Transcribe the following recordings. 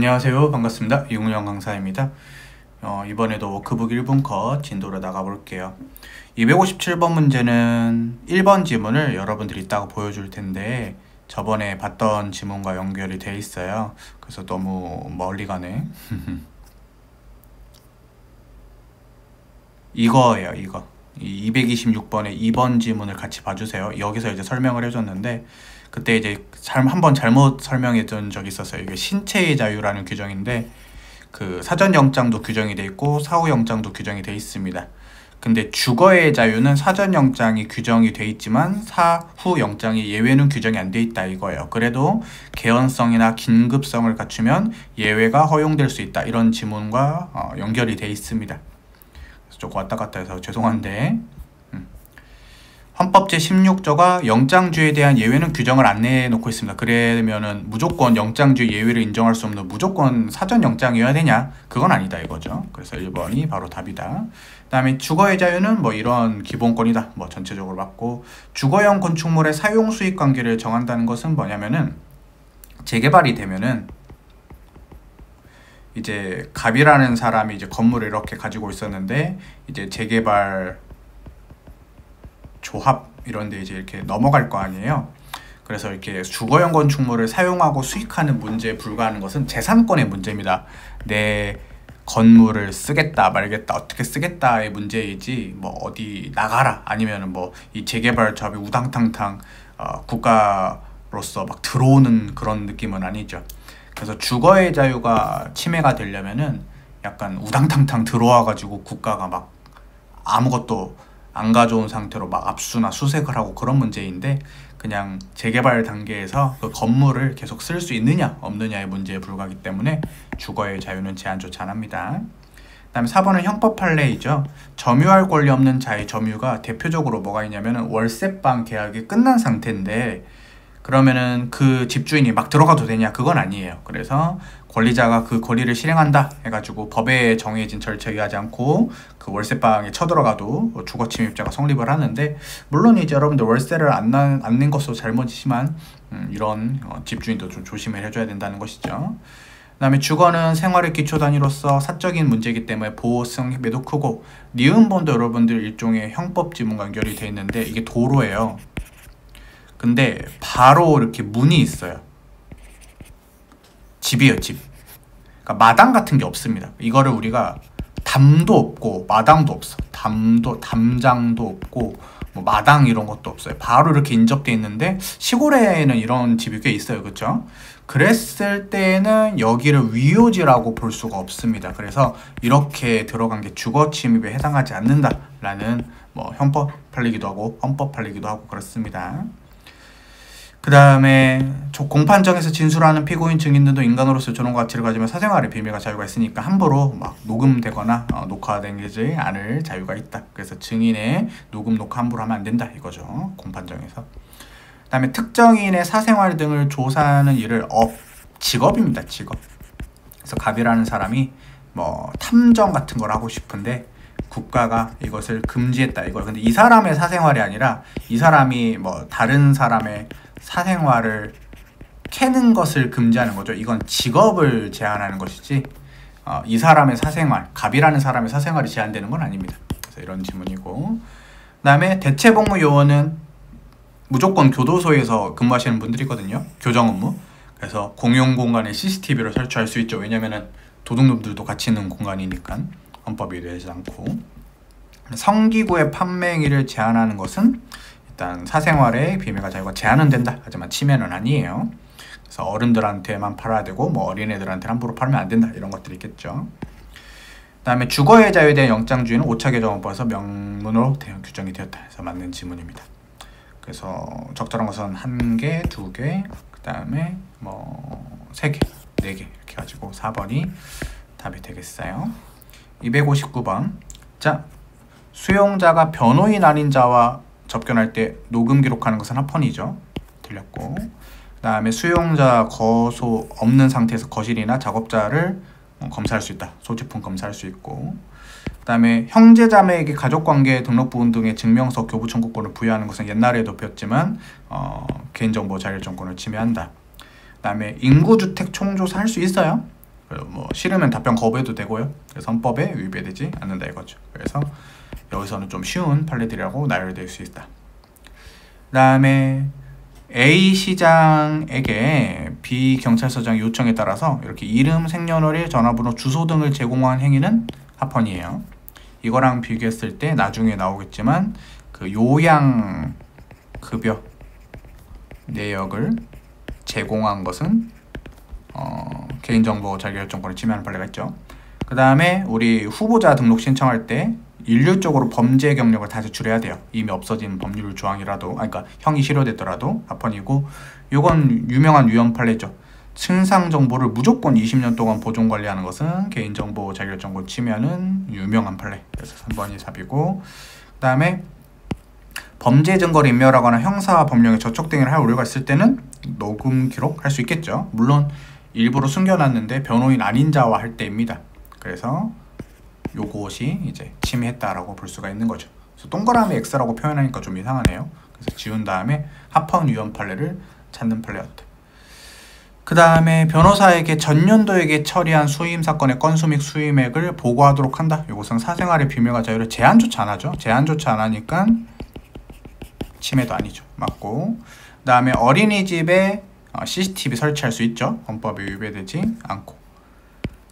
안녕하세요. 반갑습니다. 이웅영 강사입니다. 이번에도 워크북 1분 컷 진도로 나가볼게요. 257번 문제는 1번 지문을 여러분들이 이따가 보여줄 텐데 저번에 봤던 지문과 연결이 돼 있어요. 그래서 너무 멀리 가네. 이거예요, 이거. 이 226번의 2번 지문을 같이 봐주세요. 여기서 이제 설명을 해줬는데 그때 이제 한번 잘못 설명해 준 적이 있었어요. 이게 신체의 자유라는 규정인데 그 사전 영장도 규정이 돼 있고 사후 영장도 규정이 돼 있습니다. 근데 주거의 자유는 사전 영장이 규정이 돼 있지만 사후 영장이 예외는 규정이 안 돼 있다 이거예요. 그래도 개연성이나 긴급성을 갖추면 예외가 허용될 수 있다. 이런 지문과 연결이 돼 있습니다. 그래서 조금 왔다 갔다 해서 죄송한데 헌법 제16조가 영장주의에 대한 예외는 규정을 안 내놓고 있습니다. 그러면은 무조건 영장주의 예외를 인정할 수 없는 무조건 사전 영장이어야 되냐? 그건 아니다 이거죠. 그래서 1번이 바로 답이다. 그 다음에 주거의 자유는 뭐 이런 기본권이다. 뭐 전체적으로 맞고, 주거용 건축물의 사용 수익 관계를 정한다는 것은 뭐냐면은 재개발이 되면은 이제 갑이라는 사람이 이제 건물을 이렇게 가지고 있었는데 이제 재개발 조합 이런 데 이제 이렇게 넘어갈 거 아니에요. 그래서 이렇게 주거용 건축물을 사용하고 수익하는 문제에 불과하는 것은 재산권의 문제입니다. 내 건물을 쓰겠다 말겠다 어떻게 쓰겠다의 문제이지 뭐 어디 나가라 아니면은 뭐 이 재개발 조합이 우당탕탕 국가로서 막 들어오는 그런 느낌은 아니죠. 그래서 주거의 자유가 침해가 되려면은 약간 우당탕탕 들어와 가지고 국가가 막 아무것도 안 가져온 상태로 막 압수나 수색을 하고 그런 문제인데, 그냥 재개발 단계에서 그 건물을 계속 쓸 수 있느냐 없느냐의 문제에 불과하기 때문에 주거의 자유는 제한조차 안 합니다. 그 다음에 4번은 형법 판례이죠. 점유할 권리 없는 자의 점유가 대표적으로 뭐가 있냐면 월세방 계약이 끝난 상태인데 그러면은 그 집주인이 막 들어가도 되냐? 그건 아니에요. 그래서 권리자가 그 권리를 실행한다 해가지고 법에 정해진 절차에 의하지 않고 그 월세방에 쳐들어가도 주거 침입죄가 성립을 하는데, 물론 이제 여러분들 월세를 안 낸 것도 잘못이지만 이런 집주인도 좀 조심을 해줘야 된다는 것이죠. 그 다음에 주거는 생활의 기초 단위로서 사적인 문제이기 때문에 보호성이 매우 크고, 니은본도 여러분들 일종의 형법 지문과 연결이 돼 있는데 이게 도로예요. 근데 바로 이렇게 문이 있어요. 집이에요, 집. 그러니까 마당 같은 게 없습니다. 이거를 우리가 담도 없고 마당도 없어. 담장도 없고 뭐 마당 이런 것도 없어요. 바로 이렇게 인접돼 있는데 시골에는 이런 집이 꽤 있어요, 그렇죠? 그랬을 때는 여기를 위요지라고 볼 수가 없습니다. 그래서 이렇게 들어간 게 주거 침입에 해당하지 않는다라는 뭐 형법 판례기도 하고 헌법 판례기도 하고 그렇습니다. 그 다음에 공판정에서 진술하는 피고인 증인들도 인간으로서 존엄과 가치를 가지며 사생활의 비밀과 자유가 있으니까 함부로 막 녹음되거나 녹화되지 않을 자유가 있다. 그래서 증인의 녹음, 녹화 함부로 하면 안 된다 이거죠, 공판정에서. 그 다음에 특정인의 사생활 등을 조사하는 일을 직업입니다, 직업. 그래서 갑이라는 사람이 뭐 탐정 같은 걸 하고 싶은데 국가가 이것을 금지했다 이거예요. 근데 이 사람의 사생활이 아니라 이 사람이 뭐 다른 사람의 사생활을 캐는 것을 금지하는 거죠. 이건 직업을 제한하는 것이지 이 사람의 사생활, 갑이라는 사람의 사생활이 제한되는 건 아닙니다. 그래서 이런 지문이고, 그 다음에 대체복무 요원은 무조건 교도소에서 근무하시는 분들이거든요. 교정 업무. 그래서 공용 공간에 CCTV를 설치할 수 있죠. 왜냐면은 도둑놈들도 같이 있는 공간이니까 헌법이 되지 않고. 성기구의 판매 행위를 제한하는 것은 일단 사생활의 비밀과 자유가 제한은 된다. 하지만 침해는 아니에요. 그래서 어른들한테만 팔아야 되고 뭐 어린애들한테 함부로 팔면 안 된다. 이런 것들이 있겠죠. 그 다음에 주거의 자유에 대한 영장주의는 5차 개정헌법에서 명문으로 규정이 되었다 해서 맞는 지문입니다. 그래서 적절한 것은 1개, 2개, 그 다음에 뭐 3개, 4개 이렇게 가지고 4번이 답이 되겠어요. 259번. 자, 수용자가 변호인 아닌 자와 접견할 때 녹음 기록하는 것은 합헌이죠. 틀렸고, 그 다음에 수용자 거소 없는 상태에서 거실이나 작업자를 검사할 수 있다. 소지품 검사할 수 있고, 그 다음에 형제자매에게 가족관계 등록 부분 등의 증명서 교부 청구권을 부여하는 것은 옛날에도 배웠지만 개인정보 자율정권을 침해한다. 그 다음에 인구주택 총조사 할 수 있어요. 그리고 뭐 싫으면 답변 거부해도 되고요. 그래서 헌법에 위배되지 않는다 이거죠. 그래서 여기서는 좀 쉬운 판례들이라고 나열될 수 있다. 그 다음에 A 시장에게 B 경찰서장 요청에 따라서 이렇게 이름, 생년월일, 전화번호, 주소 등을 제공한 행위는 합헌이에요. 이거랑 비교했을 때 나중에 나오겠지만 그 요양급여 내역을 제공한 것은 개인정보 자기결정권을 침해하는 판례가 있죠. 그 다음에 우리 후보자 등록 신청할 때 일률적으로 범죄 경력을 다 제출해야 돼요. 이미 없어진 법률 조항이라도, 그러니까 형이 실효됐더라도 합헌이고, 요건 유명한 위헌 판례죠. 신상 정보를 무조건 20년 동안 보존 관리하는 것은 개인정보 자기결정권 침해하는 유명한 판례. 그래서 3번이 답이고, 그 다음에 범죄 증거를 인멸하거나 형사 법령에 저촉 등을 할 우려가 있을 때는 녹음 기록할 수 있겠죠. 물론 일부러 숨겨놨는데 변호인 아닌 자와 할 때입니다. 그래서 요것이 이제 침해했다라고 볼 수가 있는 거죠. 그래서 동그라미 X라고 표현하니까 좀 이상하네요. 그래서 지운 다음에 합헌 위헌 판례를 찾는 판례였다. 그 다음에 변호사에게 전년도에게 처리한 수임 사건의 건수 및 수임액을 보고하도록 한다. 이것은 사생활의 비밀과 자유를 제한조차 안 하죠. 제한조차 안 하니까 침해도 아니죠. 맞고, 그 다음에 어린이집에 CCTV 설치할 수 있죠. 헌법에 위배되지 않고,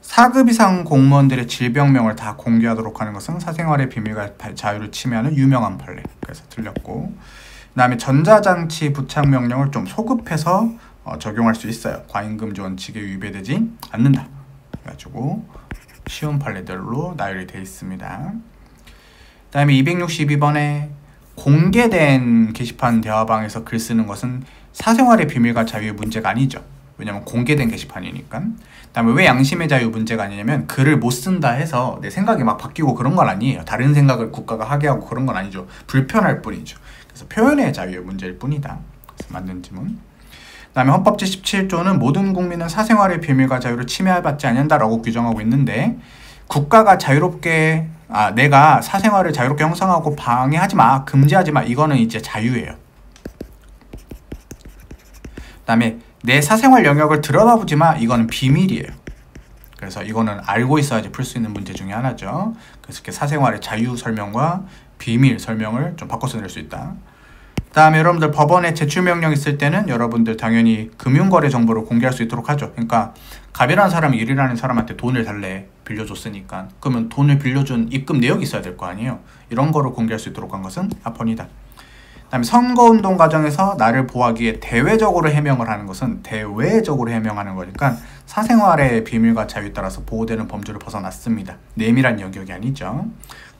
4급 이상 공무원들의 질병명을 다 공개하도록 하는 것은 사생활의 비밀과 자유를 침해하는 유명한 판례. 그래서 틀렸고, 그 다음에 전자장치 부착 명령을 좀 소급해서 적용할 수 있어요. 과잉금지 원칙에 위배되지 않는다. 그래가지고 쉬운 판례들로 나열이 되어 있습니다. 그 다음에 262번에 공개된 게시판 대화방에서 글 쓰는 것은 사생활의 비밀과 자유의 문제가 아니죠. 왜냐면 공개된 게시판이니까. 그 다음에 왜 양심의 자유 문제가 아니냐면 글을 못 쓴다 해서 내 생각이 막 바뀌고 그런 건 아니에요. 다른 생각을 국가가 하게 하고 그런 건 아니죠. 불편할 뿐이죠. 그래서 표현의 자유의 문제일 뿐이다. 그래서 맞는 지문. 그 다음에 헌법 제17조는 모든 국민은 사생활의 비밀과 자유를 침해받지 않는다라고 규정하고 있는데, 국가가 자유롭게 내가 사생활을 자유롭게 형성하고 방해하지 마, 금지하지 마, 이거는 이제 자유예요. 그 다음에 내 사생활 영역을 들여다보지 마, 이거는 비밀이에요. 그래서 이거는 알고 있어야지 풀 수 있는 문제 중에 하나죠. 그래서 이렇게 사생활의 자유 설명과 비밀 설명을 좀 바꿔서 낼 수 있다. 그 다음에 여러분들 법원에 제출명령 있을 때는 여러분들 당연히 금융거래 정보를 공개할 수 있도록 하죠. 그러니까 갑이라는 사람이 일이라는 사람한테 돈을 달래, 빌려줬으니까. 그러면 돈을 빌려준 입금 내역이 있어야 될 거 아니에요. 이런 거를 공개할 수 있도록 한 것은 합헌이다. 그 다음에 선거운동 과정에서 나를 보호하기 위해 대외적으로 해명을 하는 것은 대외적으로 해명하는 거니까 사생활의 비밀과 자유에 따라서 보호되는 범주를 벗어났습니다. 내밀한 영역이 아니죠.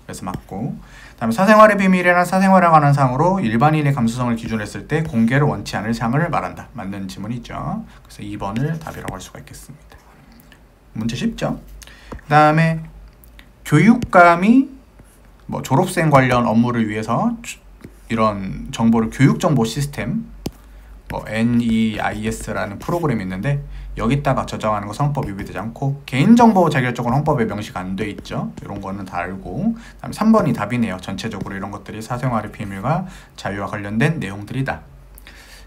그래서 맞고, 그 다음에 사생활의 비밀이란 사생활에 관한 사항으로 일반인의 감수성을 기준으로 했을 때 공개를 원치 않을 사항을 말한다. 맞는 지문이죠. 그래서 2번을 답이라고 할 수가 있겠습니다. 문제 쉽죠? 그 다음에 교육감이 뭐 졸업생 관련 업무를 위해서 이런 정보를 교육정보 시스템 뭐 NEIS라는 프로그램이 있는데 여기다가 저장하는 거 헌법 위배되지 않고, 개인정보 자기결정은 헌법에 명시가 안 돼 있죠. 이런 거는 다 알고, 그다음에 3번이 답이네요. 전체적으로 이런 것들이 사생활의 비밀과 자유와 관련된 내용들이다.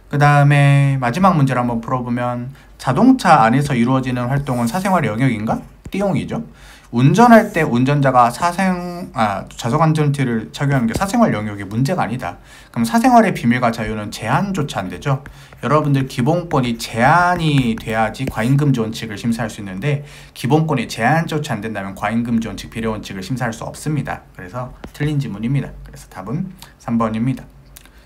그 다음에 마지막 문제를 한번 풀어보면, 자동차 안에서 이루어지는 활동은 사생활의 영역인가? 띠용이죠. 운전할 때 운전자가 자석안전띠를 착용하는 게 사생활 영역의 문제가 아니다. 그럼 사생활의 비밀과 자유는 제한조차 안 되죠. 여러분들 기본권이 제한이 돼야지 과잉금지 원칙을 심사할 수 있는데, 기본권이 제한조차 안 된다면 과잉금지 원칙, 비례 원칙을 심사할 수 없습니다. 그래서 틀린 지문입니다. 그래서 답은 3번입니다.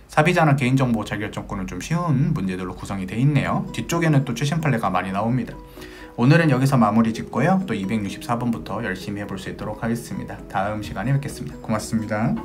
사비자나 개인정보 자기결정권은 좀 쉬운 문제들로 구성이 되어 있네요. 뒤쪽에는 또 최신 판례가 많이 나옵니다. 오늘은 여기서 마무리 짓고요. 또 264번부터 열심히 해볼 수 있도록 하겠습니다. 다음 시간에 뵙겠습니다. 고맙습니다.